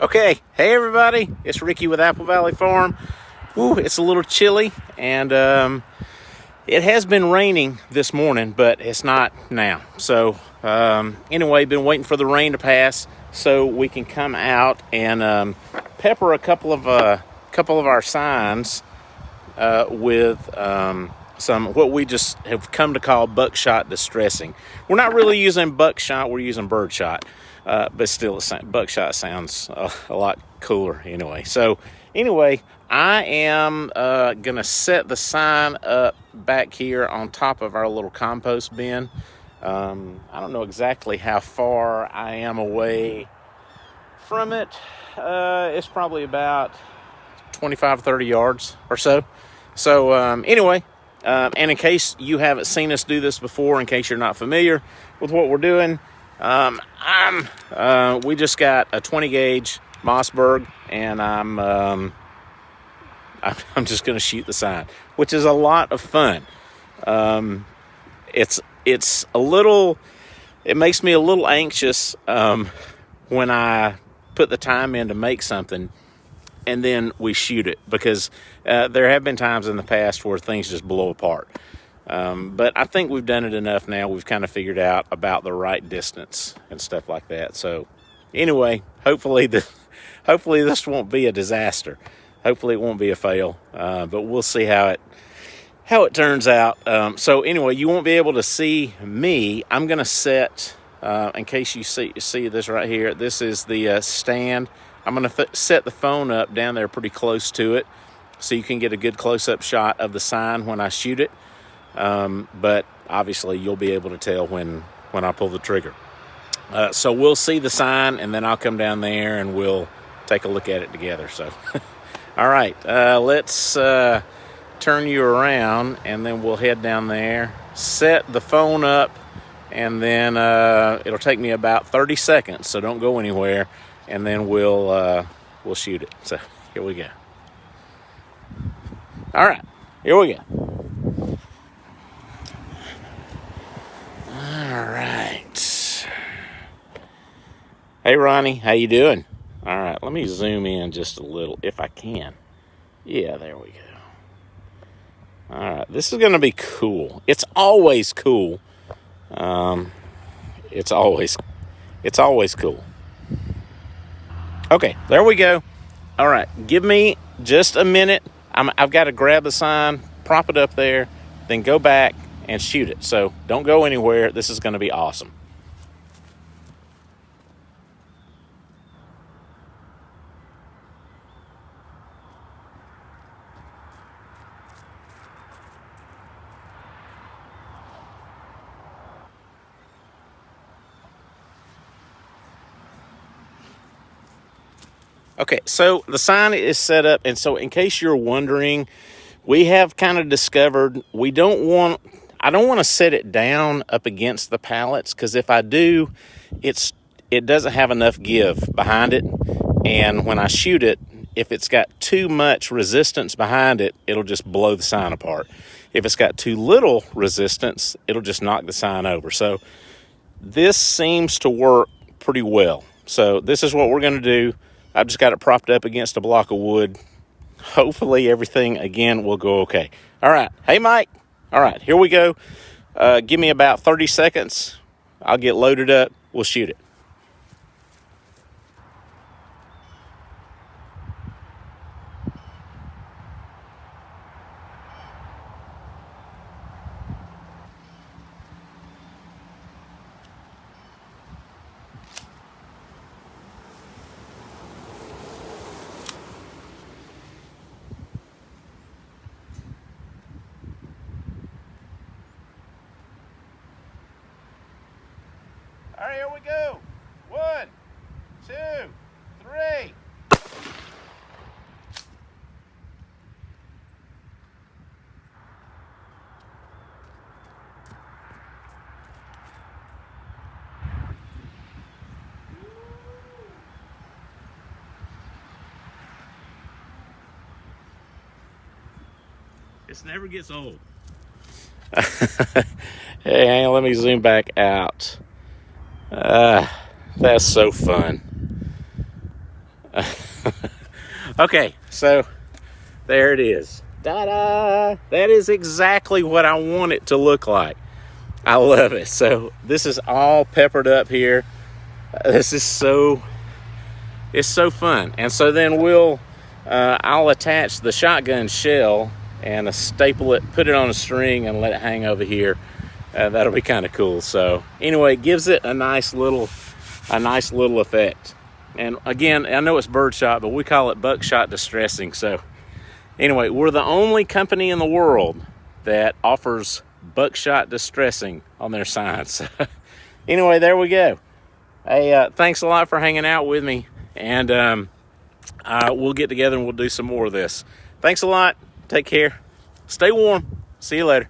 Okay, hey everybody, it's Ricky with Apple Valley Farm. Woo, it's a little chilly, and it has been raining this morning, but it's not now. So anyway, been waiting for the rain to pass so we can come out and pepper a couple of our signs with some what we just have come to call buckshot distressing. We're not really using buckshot; we're using birdshot. But still, buckshot sounds a lot cooler anyway. So anyway, I am going to set the sign up back here on top of our little compost bin. I don't know exactly how far I am away from it. It's probably about 25, 30 yards or so. So anyway, and in case you haven't seen us do this before, in case you're not familiar with what we're doing, we just got a 20 gauge Mossberg, and I'm just going to shoot the sign, which is a lot of fun. It's a little, it makes me a little anxious, when I put the time in to make something and then we shoot it, because, there have been times in the past where things just blow apart. But I think we've done it enough now. We've kind of figured out about the right distance and stuff like that. So anyway, hopefully this won't be a disaster. Hopefully it won't be a fail. But we'll see how it turns out. So anyway, you won't be able to see me. I'm going to set, in case you see this right here, this is the stand. I'm going to set the phone up down there pretty close to it so you can get a good close-up shot of the sign when I shoot it. But obviously you'll be able to tell when I pull the trigger. So we'll see the sign, and then I'll come down there and we'll take a look at it together. So, all right, let's turn you around, and then we'll head down there, set the phone up, and then it'll take me about 30 seconds. So don't go anywhere, and then we'll shoot it. So here we go. All right, here we go. All right. Hey, Ronnie, how you doing? All right, let me zoom in just a little if I can. Yeah, there we go. All right, this is going to be cool. It's always cool. It's always cool. Okay, there we go. All right, give me just a minute. I've got to grab the sign, prop it up there, then go back and shoot it. So don't go anywhere. This is going to be awesome. Okay, so the sign is set up, and so in case you're wondering, we have kind of discovered I don't want to set it down up against the pallets, because if I do, it doesn't have enough give behind it, and when I shoot it, if it's got too much resistance behind it, it'll just blow the sign apart. If it's got too little resistance, it'll just knock the sign over. So this seems to work pretty well. So this is what we're going to do. I've just got it propped up against a block of wood. Hopefully everything, again, will go okay. All right. Hey, Mike. All right, here we go. Give me about 30 seconds. I'll get loaded up. We'll shoot it. All right, here we go. 1, 2, 3. This never gets old. Hey, hang on, let me zoom back out. That's so fun. Okay, so there it is. Ta-da! That is exactly what I want it to look like. I love it. So this is all peppered up here. This is it's so fun. And so then I'll attach the shotgun shell and staple it, put it on a string, and let it hang over here. That'll be kind of cool. So anyway, it gives it a nice little effect. And again, I know it's birdshot, but we call it buckshot distressing. So anyway, we're the only company in the world that offers buckshot distressing on their signs. Anyway, there we go. Hey, thanks a lot for hanging out with me, and we'll get together and we'll do some more of this. Thanks a lot. Take care. Stay warm. See you later.